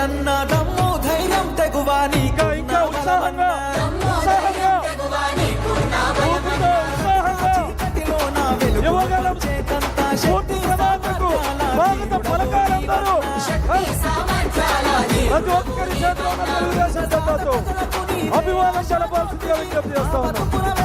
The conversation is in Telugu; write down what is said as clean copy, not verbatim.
జగనన్న దమ్ము ధైర్యం తెగువాని ఇంకా ఉత్సాహంగా యువగలం పూర్తి సమాజకు స్వాగతం పలకాలందరూ ప్రతి ఒక్కరి చేతిలో ఉన్న తెలుగుదేశం జెండాతో అభివాదం తెలపాల్సిందిగా విజ్ఞప్తి చేస్తా ఉన్నాం.